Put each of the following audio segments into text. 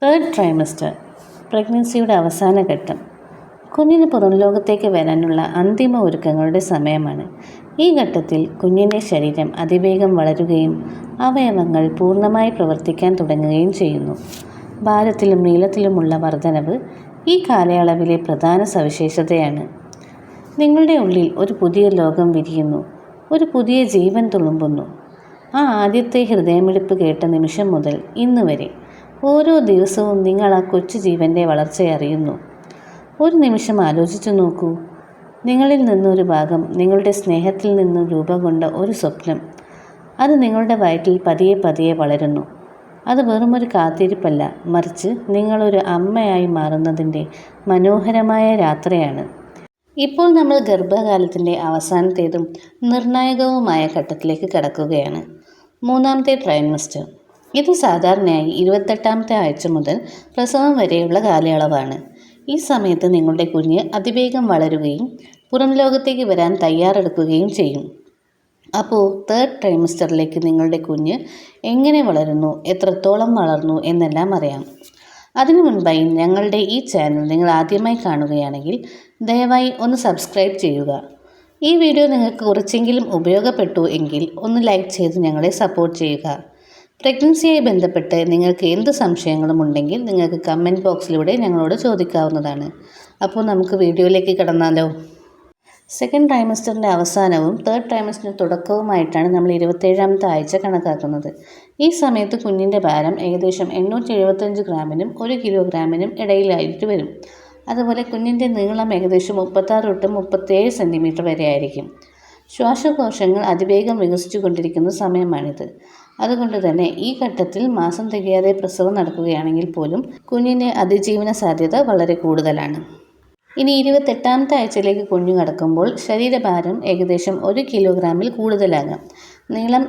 Third trimester പ്രഗ്നൻസിയുടെ അവസാന ഘട്ടം. കുഞ്ഞിന് പുറം ലോകത്തേക്ക് വരാനുള്ള അന്തിമ ഒരുക്കങ്ങളുടെ സമയമാണ്. ഈ ഘട്ടത്തിൽ കുഞ്ഞിൻ്റെ ശരീരം അതിവേഗം വളരുകയും അവയവങ്ങൾ പൂർണ്ണമായി പ്രവർത്തിക്കാൻ തുടങ്ങുകയും ചെയ്യുന്നു. ഭാരത്തിലും നീളത്തിലുമുള്ള വർധനവ് ഈ കാലയളവിലെ പ്രധാന സവിശേഷതയാണ്. നിങ്ങളുടെ ഉള്ളിൽ ഒരു പുതിയ ലോകം വിരിയുന്നു, ഒരു പുതിയ ജീവൻ തുളുമ്പുന്നു. ആ ആദ്യത്തെ ഹൃദയമിടിപ്പ് കേട്ട നിമിഷം മുതൽ ഇന്ന് വരെ ഓരോ ദിവസവും നിങ്ങൾ ആ കൊച്ചു ജീവൻ്റെ വളർച്ചയറിയുന്നു. ഒരു നിമിഷം ആലോചിച്ചു നോക്കൂ, നിങ്ങളിൽ നിന്നൊരു ഭാഗം നിങ്ങളുടെ സ്നേഹത്തിൽ നിന്നും രൂപം കൊണ്ട ഒരു സ്വപ്നം, അത് നിങ്ങളുടെ വയറ്റിൽ പതിയെ പതിയെ വളരുന്നു. അത് വെറുമൊരു കാത്തിരിപ്പല്ല, മറിച്ച് നിങ്ങളൊരു അമ്മയായി മാറുന്നതിൻ്റെ മനോഹരമായ യാത്രയാണ്. ഇപ്പോൾ നമ്മൾ ഗർഭകാലത്തിൻ്റെ അവസാനത്തേതും നിർണായകവുമായ ഘട്ടത്തിലേക്ക് കടക്കുകയാണ്. മൂന്നാമത്തെ ട്രൈമസ്റ്റർ. ഇത് സാധാരണയായി 28ാമത്തെ ആഴ്ച മുതൽ പ്രസവം വരെയുള്ള കാലയളവാണ്. ഈ സമയത്ത് നിങ്ങളുടെ കുഞ്ഞ് അതിവേഗം വളരുകയും പുറം ലോകത്തേക്ക് വരാൻ തയ്യാറെടുക്കുകയും ചെയ്യും. അപ്പോൾ തേർഡ് ട്രൈമസ്റ്ററിലേക്ക് നിങ്ങളുടെ കുഞ്ഞ് എങ്ങനെ വളരുന്നു, എത്രത്തോളം വളർന്നു എന്നെല്ലാം അറിയാം. അതിനു മുൻപായി ഞങ്ങളുടെ ഈ ചാനൽ നിങ്ങൾ ആദ്യമായി കാണുകയാണെങ്കിൽ ദയവായി ഒന്ന് സബ്സ്ക്രൈബ് ചെയ്യുക. ഈ വീഡിയോ നിങ്ങൾക്ക് കുറച്ചെങ്കിലും ഉപയോഗപ്പെട്ടു എങ്കിൽ ഒന്ന് ലൈക്ക് ചെയ്ത് ഞങ്ങളെ സപ്പോർട്ട് ചെയ്യുക. പ്രഗ്നൻസിയായി ബന്ധപ്പെട്ട് നിങ്ങൾക്ക് എന്ത് സംശയങ്ങളും ഉണ്ടെങ്കിൽ നിങ്ങൾക്ക് കമൻറ്റ് ബോക്സിലൂടെ ഞങ്ങളോട് ചോദിക്കാവുന്നതാണ്. അപ്പോൾ നമുക്ക് വീഡിയോയിലേക്ക് കടന്നാലോ. സെക്കൻഡ് ട്രൈമസ്റ്ററിൻ്റെ അവസാനവും തേർഡ് ട്രൈമസ്റ്ററിൻ്റെ തുടക്കവുമായിട്ടാണ് നമ്മൾ 27ാമത്തെ ആഴ്ച കണക്കാക്കുന്നത്. ഈ സമയത്ത് കുഞ്ഞിൻ്റെ ഭാരം ഏകദേശം 875 ഗ്രാമിനും 1 കിലോഗ്രാമിനും ഇടയിലായിട്ട് വരും. അതുപോലെ കുഞ്ഞിൻ്റെ നീളം ഏകദേശം 36 തൊട്ട് 37 സെൻറ്റിമീറ്റർ വരെ ആയിരിക്കും. ശ്വാസകോശങ്ങൾ അതിവേഗം വികസിച്ചു കൊണ്ടിരിക്കുന്ന സമയമാണിത്. അതുകൊണ്ട് തന്നെ ഈ ഘട്ടത്തിൽ മാസം തികയാതെ പ്രസവം നടക്കുകയാണെങ്കിൽ പോലും കുഞ്ഞിൻ്റെ അതിജീവന സാധ്യത വളരെ കൂടുതലാണ്. ഇനി 28ാമത്തെ ആഴ്ചയിലേക്ക് കുഞ്ഞു കടക്കുമ്പോൾ ശരീരഭാരം ഏകദേശം 1 കിലോഗ്രാമിൽ കൂടുതലാകാം. നീളം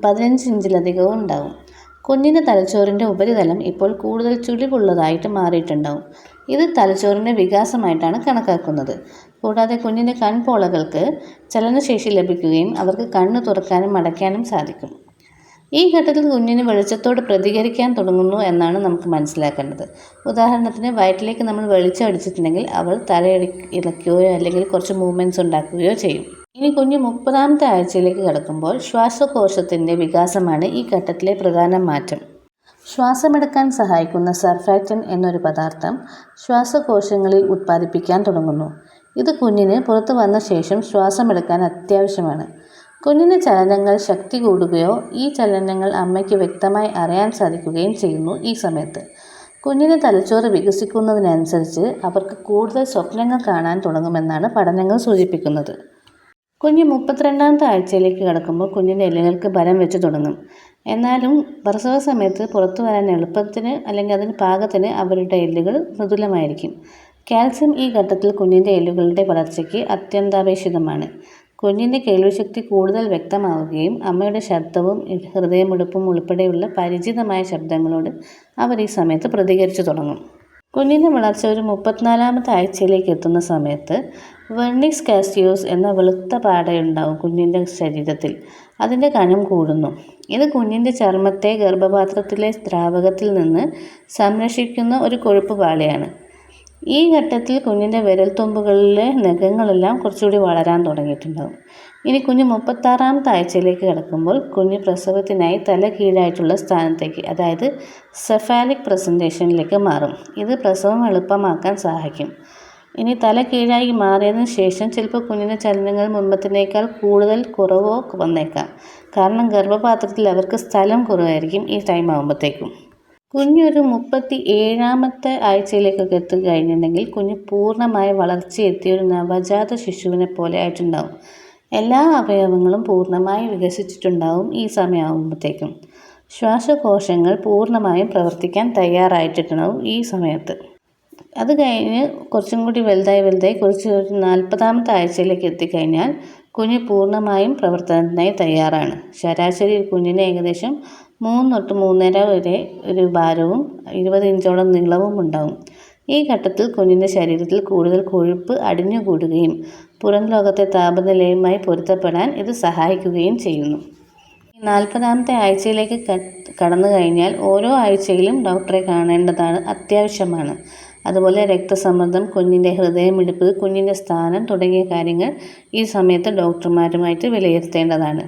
15 ഇഞ്ചിലധികവും ഉണ്ടാകും. കുഞ്ഞിൻ്റെ തലച്ചോറിൻ്റെ ഉപരിതലം ഇപ്പോൾ കൂടുതൽ ചുളിവുള്ളതായിട്ട് മാറിയിട്ടുണ്ടാവും. ഇത് തലച്ചോറിൻ്റെ വികാസമായിട്ടാണ് കണക്കാക്കുന്നത്. കൂടാതെ കുഞ്ഞിൻ്റെ കൺപോളകൾക്ക് ചലനശേഷി ലഭിക്കുകയും അവർക്ക് കണ്ണ് തുറക്കാനും അടയ്ക്കാനും സാധിക്കും. ഈ ഘട്ടത്തിൽ കുഞ്ഞിന് വെളിച്ചത്തോട് പ്രതികരിക്കാൻ തുടങ്ങുന്നു എന്നാണ് നമുക്ക് മനസ്സിലാക്കേണ്ടത്. ഉദാഹരണത്തിന് വയറ്റിലേക്ക് നമ്മൾ വെളിച്ചം അടിച്ചിട്ടുണ്ടെങ്കിൽ അവൾ ഇളക്കുകയോ അല്ലെങ്കിൽ കുറച്ച് മൂവ്മെൻറ്റ്സ് ഉണ്ടാക്കുകയോ ചെയ്യും. ഇനി കുഞ്ഞ് 30ാമത്തെ ആഴ്ചയിലേക്ക് കടക്കുമ്പോൾ ശ്വാസകോശത്തിൻ്റെ വികാസമാണ് ഈ ഘട്ടത്തിലെ പ്രധാന മാറ്റം. ശ്വാസമെടുക്കാൻ സഹായിക്കുന്ന സർഫാക്റ്റൻ എന്നൊരു പദാർത്ഥം ശ്വാസകോശങ്ങളിൽ ഉത്പാദിപ്പിക്കാൻ തുടങ്ങുന്നു. ഇത് കുഞ്ഞിന് പുറത്തു വന്ന ശേഷം ശ്വാസമെടുക്കാൻ അത്യാവശ്യമാണ്. കുഞ്ഞിൻ്റെ ചലനങ്ങൾ ശക്തി കൂടുകയോ ഈ ചലനങ്ങൾ അമ്മയ്ക്ക് വ്യക്തമായി അറിയാൻ സാധിക്കുകയും ചെയ്യുന്നു. ഈ സമയത്ത് കുഞ്ഞിൻ്റെ തലച്ചോറ് വികസിക്കുന്നതിനനുസരിച്ച് അവർക്ക് കൂടുതൽ സ്വപ്നങ്ങൾ കാണാൻ തുടങ്ങുമെന്നാണ് പഠനങ്ങൾ സൂചിപ്പിക്കുന്നത്. കുഞ്ഞ് 32ാമത്തെ ആഴ്ചയിലേക്ക് കടക്കുമ്പോൾ കുഞ്ഞിൻ്റെ എല്ലുകൾക്ക് ബലം വെച്ച് തുടങ്ങും. എന്നാലും പ്രസവ സമയത്ത് പുറത്തു വരാൻ എളുപ്പത്തിന് അല്ലെങ്കിൽ അതിന് പാകത്തിന് അവരുടെ എല്ലുകൾ മൃദുലമായിരിക്കും. കാൽസ്യം ഈ ഘട്ടത്തിൽ കുഞ്ഞിൻ്റെ എല്ലുകളുടെ വളർച്ചയ്ക്ക് അത്യന്താപേക്ഷിതമാണ്. കുഞ്ഞിൻ്റെ കേൾവിശക്തി കൂടുതൽ വ്യക്തമാവുകയും അമ്മയുടെ ശബ്ദവും ഹൃദയമിടിപ്പും ഉൾപ്പെടെയുള്ള പരിചിതമായ ശബ്ദങ്ങളോട് അവർ ഈ സമയത്ത് പ്രതികരിച്ചു തുടങ്ങും. കുഞ്ഞിൻ്റെ വളർച്ച ഒരു 34ാമത്തെ ആഴ്ചയിലേക്ക് എത്തുന്ന സമയത്ത് വെർണിക്സ് കാസ്റ്റിയോസ് എന്ന വെളുത്ത പാടയുണ്ടാവും കുഞ്ഞിൻ്റെ ശരീരത്തിൽ. അതിൻ്റെ കനം കൂടുന്നു. ഇത് കുഞ്ഞിൻ്റെ ചർമ്മത്തെ ഗർഭപാത്രത്തിലെ ദ്രാവകത്തിൽ നിന്ന് സംരക്ഷിക്കുന്ന ഒരു കൊഴുപ്പ് പാളിയാണ്. ഈ ഘട്ടത്തിൽ കുഞ്ഞിൻ്റെ വിരൽത്തുമ്പുകളിലെ നഖങ്ങളെല്ലാം കുറച്ചുകൂടി വളരാൻ തുടങ്ങിയിട്ടുണ്ടാകും. ഇനി കുഞ്ഞ് 36ാമത്തെ ആഴ്ചയിലേക്ക് കിടക്കുമ്പോൾ കുഞ്ഞ് പ്രസവത്തിനായി തല കീഴായിട്ടുള്ള സ്ഥാനത്തേക്ക്, അതായത് സെഫാലിക് പ്രസൻറ്റേഷനിലേക്ക് മാറും. ഇത് പ്രസവം എളുപ്പമാക്കാൻ സഹായിക്കും. ഇനി തല കീഴായി മാറിയതിന് ശേഷം ചിലപ്പോൾ കുഞ്ഞിൻ്റെ ചലനങ്ങൾ മുൻപത്തിനേക്കാൾ കുറവോ വന്നേക്കാം. കാരണം ഗർഭപാത്രത്തിൽ അവർക്ക് സ്ഥലം കുറവായിരിക്കും ഈ ടൈം ആകുമ്പോഴത്തേക്കും. കുഞ്ഞൊരു 37ാമത്തെ ആഴ്ചയിലേക്കൊക്കെ എത്തിക്കഴിഞ്ഞിട്ടുണ്ടെങ്കിൽ കുഞ്ഞ് പൂർണ്ണമായ വളർച്ചയെത്തിയ ഒരു നവജാത ശിശുവിനെ പോലെ ആയിട്ടുണ്ടാവും. എല്ലാ അവയവങ്ങളും പൂർണ്ണമായി വികസിച്ചിട്ടുണ്ടാവും ഈ സമയമാകുമ്പോഴത്തേക്കും. ശ്വാസകോശങ്ങൾ പൂർണ്ണമായും പ്രവർത്തിക്കാൻ തയ്യാറായിട്ടുണ്ടാവും ഈ സമയത്ത്. അത് കഴിഞ്ഞ് കുറച്ചും കൂടി വലുതായി കുറച്ച് 40ാമത്തെ ആഴ്ചയിലേക്ക് എത്തിക്കഴിഞ്ഞാൽ കുഞ്ഞ് പൂർണ്ണമായും പ്രവർത്തനത്തിനായി തയ്യാറാണ്. ശരാശരി കുഞ്ഞിന് ഏകദേശം 3 തൊട്ട് 3.5 വരെ ഒരു ഭാരവും 20 ഇഞ്ചോളം നീളവും ഉണ്ടാവും. ഈ ഘട്ടത്തിൽ കുഞ്ഞിൻ്റെ ശരീരത്തിൽ കൂടുതൽ കൊഴുപ്പ് അടിഞ്ഞുകൂടുകയും പുറം ലോകത്തെ താപനിലയുമായി പൊരുത്തപ്പെടാൻ ഇത് സഹായിക്കുകയും ചെയ്യുന്നു. 40ാമത്തെ ആഴ്ചയിലേക്ക് കടന്നു കഴിഞ്ഞാൽ ഓരോ ആഴ്ചയിലും ഡോക്ടറെ കാണേണ്ടതാണ് അത്യാവശ്യമാണ്. അതുപോലെ രക്തസമ്മർദ്ദം, കുഞ്ഞിൻ്റെ ഹൃദയമിടിപ്പ്, കുഞ്ഞിൻ്റെ സ്ഥാനം തുടങ്ങിയ കാര്യങ്ങൾ ഈ സമയത്ത് ഡോക്ടർമാരുമായിട്ട് വിലയിരുത്തേണ്ടതാണ്.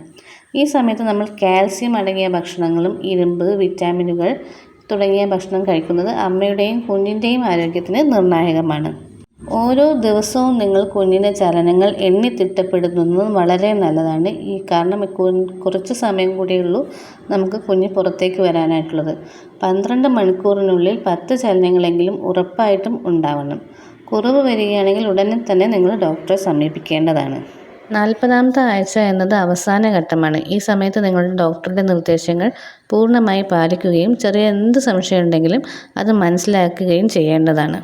ഈ സമയത്ത് നമ്മൾ കാൽസ്യം അടങ്ങിയ ഭക്ഷണങ്ങളും ഇരുമ്പ്, വിറ്റാമിനുകൾ തുടങ്ങിയ ഭക്ഷണം കഴിക്കുന്നത് അമ്മയുടെയും കുഞ്ഞിൻ്റെയും ആരോഗ്യത്തിന് നിർണായകമാണ്. ഓരോ ദിവസവും നിങ്ങൾ കുഞ്ഞിൻ്റെ ചലനങ്ങൾ തിട്ടപ്പെടുത്തുന്നത് വളരെ നല്ലതാണ്. കാരണം കുറച്ച് സമയം കൂടിയുള്ളൂ നമുക്ക് കുഞ്ഞ് പുറത്തേക്ക് വരാനായിട്ടുള്ളത്. 12 മണിക്കൂറിനുള്ളിൽ 10 ചലനങ്ങളെങ്കിലും ഉറപ്പായിട്ടും ഉണ്ടാവണം. കുറവ് വരികയാണെങ്കിൽ ഉടനെ തന്നെ നിങ്ങൾ ഡോക്ടറെ സമീപിക്കേണ്ടതാണ്. 40ാമത്തെ ആഴ്ച എന്നത് അവസാന ഘട്ടമാണ്. ഈ സമയത്ത് നിങ്ങളുടെ ഡോക്ടറുടെ നിർദ്ദേശങ്ങൾ പൂർണ്ണമായി പാലിക്കുകയും ചെറിയ എന്ത് സംശയം ഉണ്ടെങ്കിലും അത് മനസ്സിലാക്കുകയും ചെയ്യേണ്ടതാണ്.